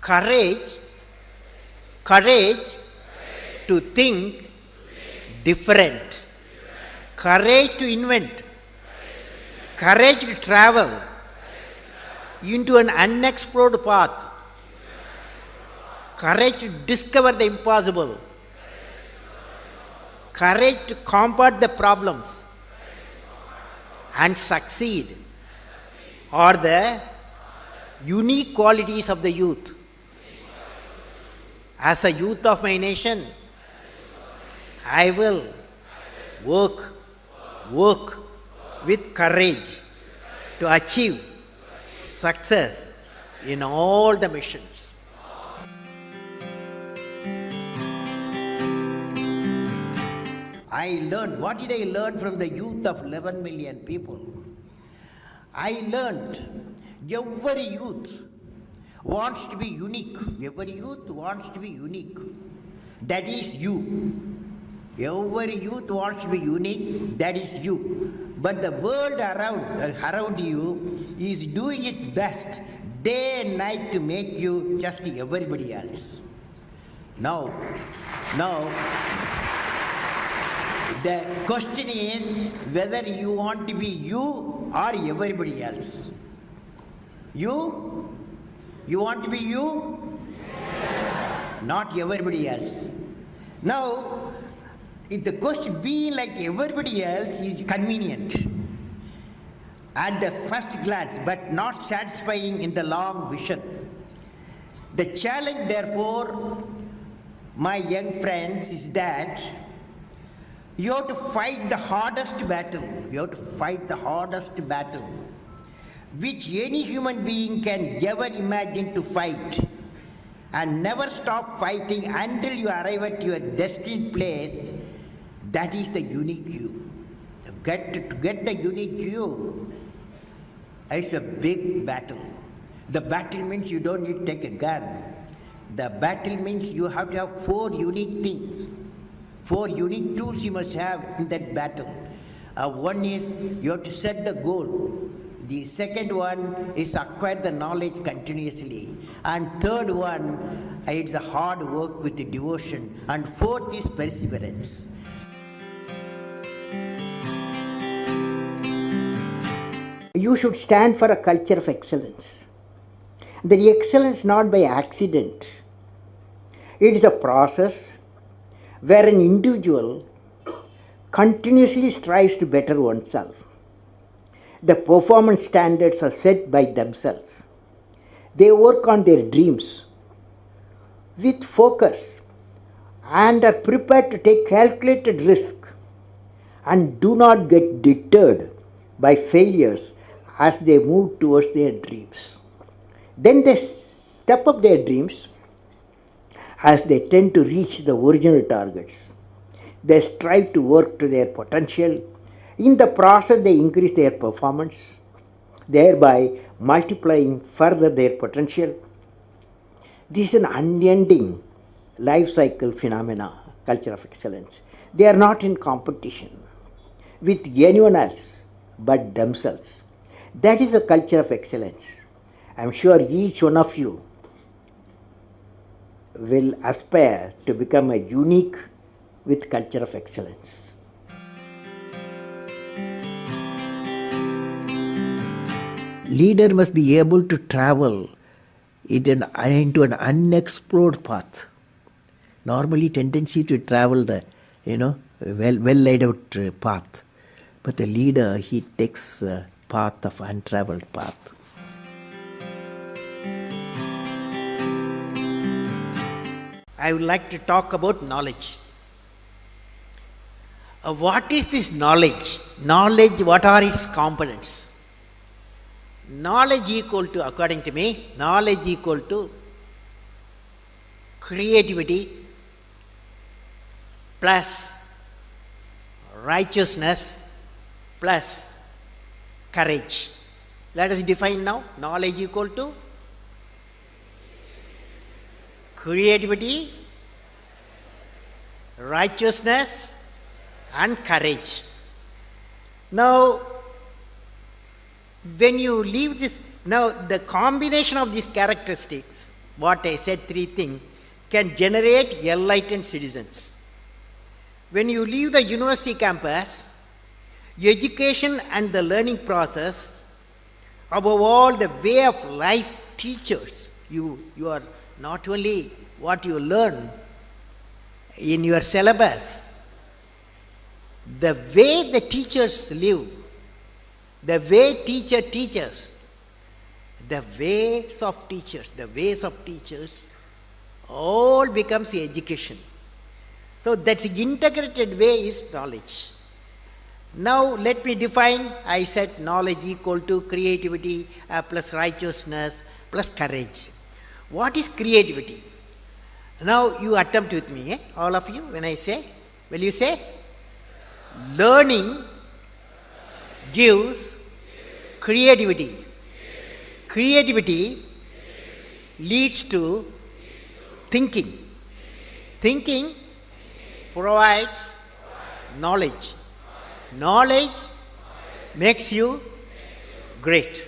Courage, courage to think different, courage to invent, courage to travel into an unexplored path, courage to discover the impossible, courage to combat the problems and succeed are the unique qualities of the youth. As a youth of my nation, I will work with courage to achieve success in all the missions. What did I learn from the youth of 11 million people? I learned every youth wants to be unique. Every youth wants to be unique. That is you. Every youth wants to be unique. That is you. But the world around you is doing its best day and night to make you just everybody else. Now, the question is whether you want to be you or everybody else. You want to be you? Yes. Not everybody else. Now, if the question being like everybody else is convenient at the first glance, but not satisfying in the long vision. The challenge, therefore, my young friends, is that you have to fight the hardest battle. You have to fight the hardest battle which any human being can ever imagine to fight, and never stop fighting until you arrive at your destined place. That is the unique you. To get the unique you, it's a big battle. The battle means you don't need to take a gun. The battle means you have to have 4 unique things. 4 unique tools you must have in that battle. One is you have to set the goal. The second one is acquire the knowledge continuously. And third one, it's a hard work with the devotion. And fourth is perseverance. You should stand for a culture of excellence. The excellence not by accident. It is a process where an individual continuously strives to better oneself. The performance standards are set by themselves. They work on their dreams with focus and are prepared to take calculated risk and do not get deterred by failures as they move towards their dreams. Then they step up their dreams as they tend to reach the original targets. They strive to work to their potential. In the process, they increase their performance, thereby multiplying further their potential. This is an unending life cycle phenomena, culture of excellence. They are not in competition with anyone else but themselves. That is a culture of excellence. I am sure each one of you will aspire to become a unique with culture of excellence. Leader must be able to travel into an unexplored path. Normally, tendency to travel the well laid out path, but the leader, he takes the path of untraveled path. I would like to talk about knowledge. What is this knowledge? Knowledge, what are its components? Knowledge equal to, according to me, knowledge equal to creativity plus righteousness plus courage. Let us define now. Knowledge equal to creativity, righteousness and courage. Now, when you leave this, now the combination of these characteristics what I said, three things, can generate enlightened citizens. When you leave the university campus, education and the learning process, above all the way of life teachers, you are not only what you learn in your syllabus, the way the teachers live, the way teacher teaches, the ways of teachers, all becomes education. So that integrated way is knowledge. Now let me define. I said knowledge equal to creativity plus righteousness plus courage. What is creativity? Now you attempt with me, all of you, when I say. Will you say? Learning gives creativity. Creativity leads to thinking. Thinking provides knowledge. Knowledge makes you great.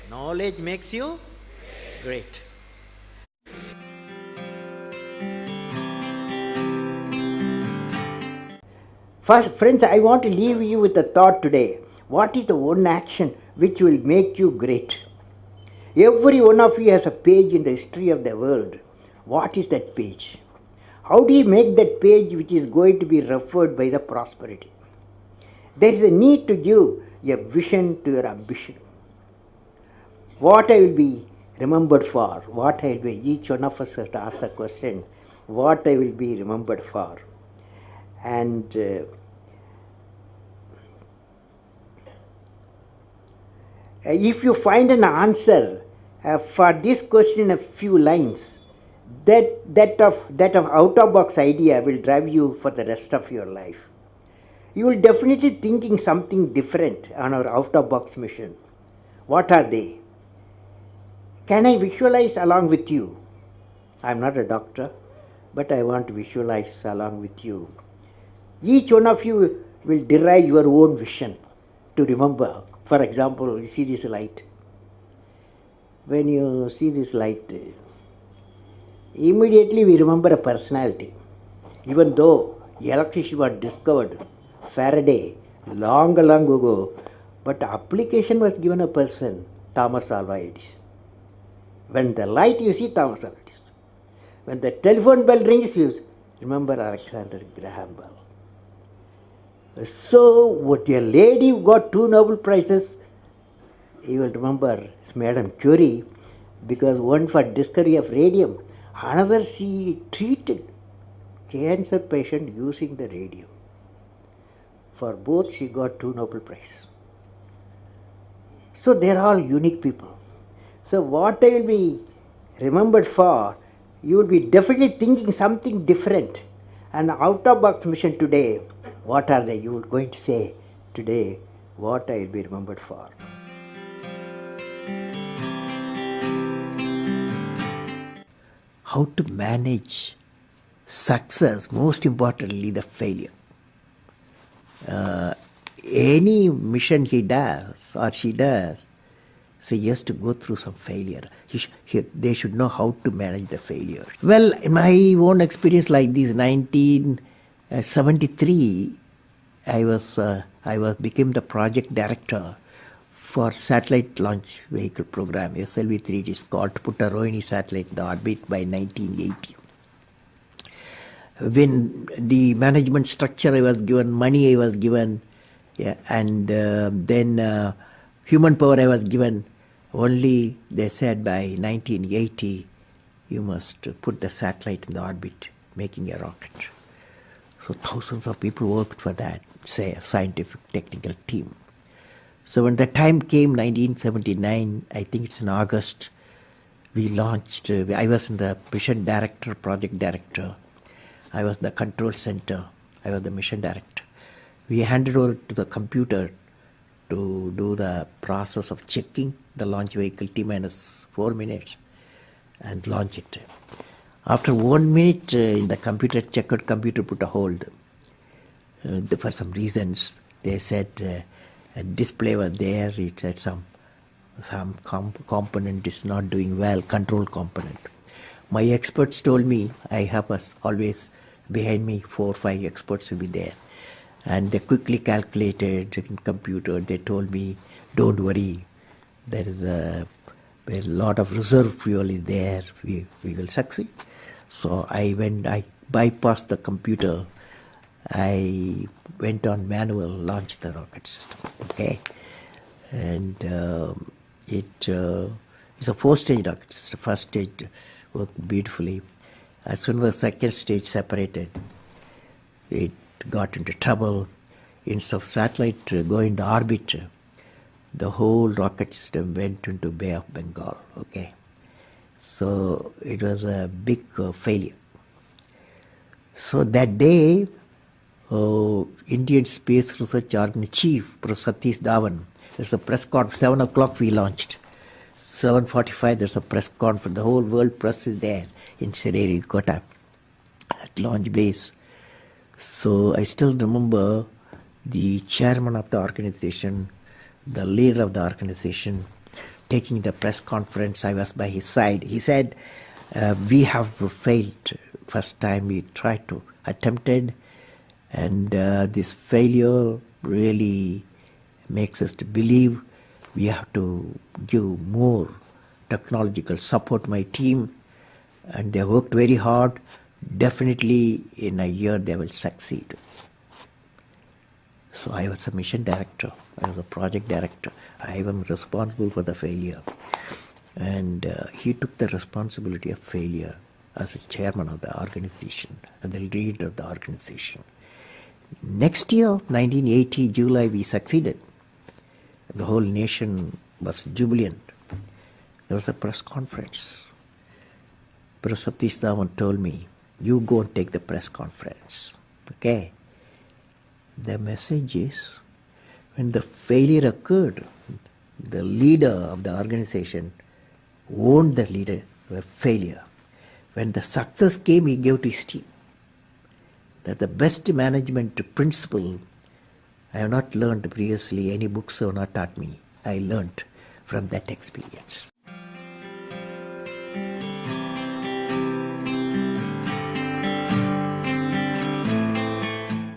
Knowledge makes you great. First, friends, I want to leave you with a thought today. What is the one action which will make you great? Every one of you has a page in the history of the world. What is that page? How do you make that page which is going to be referred by the prosperity? There is a need to give a vision to your ambition. What I will be remembered for? What I will be? Each one of us has to ask the question, what I will be remembered for? And if you find an answer for this question in a few lines, that of out-of-box idea will drive you for the rest of your life. You will definitely thinking something different on our out-of-box mission. What are they? Can I visualize along with you? I am not a doctor, but I want to visualize along with you. Each one of you will derive your own vision to remember. For example, you see this light. When you see this light, immediately we remember a personality. Even though electricity was discovered, Faraday, long ago, but the application was given a person, Thomas Alva Edison. When the light you see Thomas Alva Edison. When the telephone bell rings, you remember Alexander Graham Bell. So, what a lady who got 2 Nobel Prizes, you will remember Madame Curie, because one for discovery of radium, another she treated cancer patient using the radium. For both she got 2 Nobel Prizes. So they are all unique people. So what I will be remembered for, you will be definitely thinking something different. And out-of-box mission today, what are they? You are going to say today what I will be remembered for. How to manage success, most importantly the failure. Any mission he does or she does, so he has to go through some failure. They should know how to manage the failure. Well, in my own experience like this, 1973, I became the project director for satellite launch vehicle program, SLV-3. It is called to put a Rohini satellite in the orbit by 1980. When the management structure I was given, money I was given, and then human power I was given, only they said by 1980 you must put the satellite in the orbit, making a rocket. So thousands of people worked for that, say a scientific technical team. So when the time came, 1979, I think it's in August, we launched, I was in the mission director, project director. I was the control center. I was the mission director. We handed over to the computer to do the process of checking the launch vehicle T-minus 4 minutes and launch it. After 1 minute, in the computer checkout, computer put a hold. For some reasons, they said a display was there. It said some component is not doing well, control component. My experts told me I have always behind me 4 or 5 experts will be there. And they quickly calculated in computer. They told me, don't worry, there is a lot of reserve fuel is there. We will succeed. So I bypassed the computer. I went on manual, launched the rocket system. Okay, and it's a 4-stage rocket system. First stage worked beautifully. As soon as the second stage separated, it got into trouble. Instead of satellite going to orbit, the whole rocket system went into Bay of Bengal. Okay, so it was a big failure. So that day, Indian Space Research Organization Chief, Professor Satish Dhawan, there's a press conference. 7 o'clock we launched. 7:45 there's a press conference. The whole world press is there in Sririkota at launch base. So I still remember the chairman of the organization, the leader of the organization, taking the press conference. I was by his side. He said, we have failed. First time we tried to attempted, and this failure really makes us to believe we have to give more technological support my team, and they worked very hard. Definitely in a year they will succeed. So I was a mission director, I was a project director. I am responsible for the failure. And he took the responsibility of failure as a chairman of the organization, and the leader of the organization. Next year, 1980, July, we succeeded. The whole nation was jubilant. There was a press conference. Professor Satish Dhawan told me, you go and take the press conference. Okay? The message is, when the failure occurred, the leader of the organization owned the leader of failure. When the success came, he gave to his team. That's the best management principle I have not learned previously. Any books have not taught me. I learned from that experience.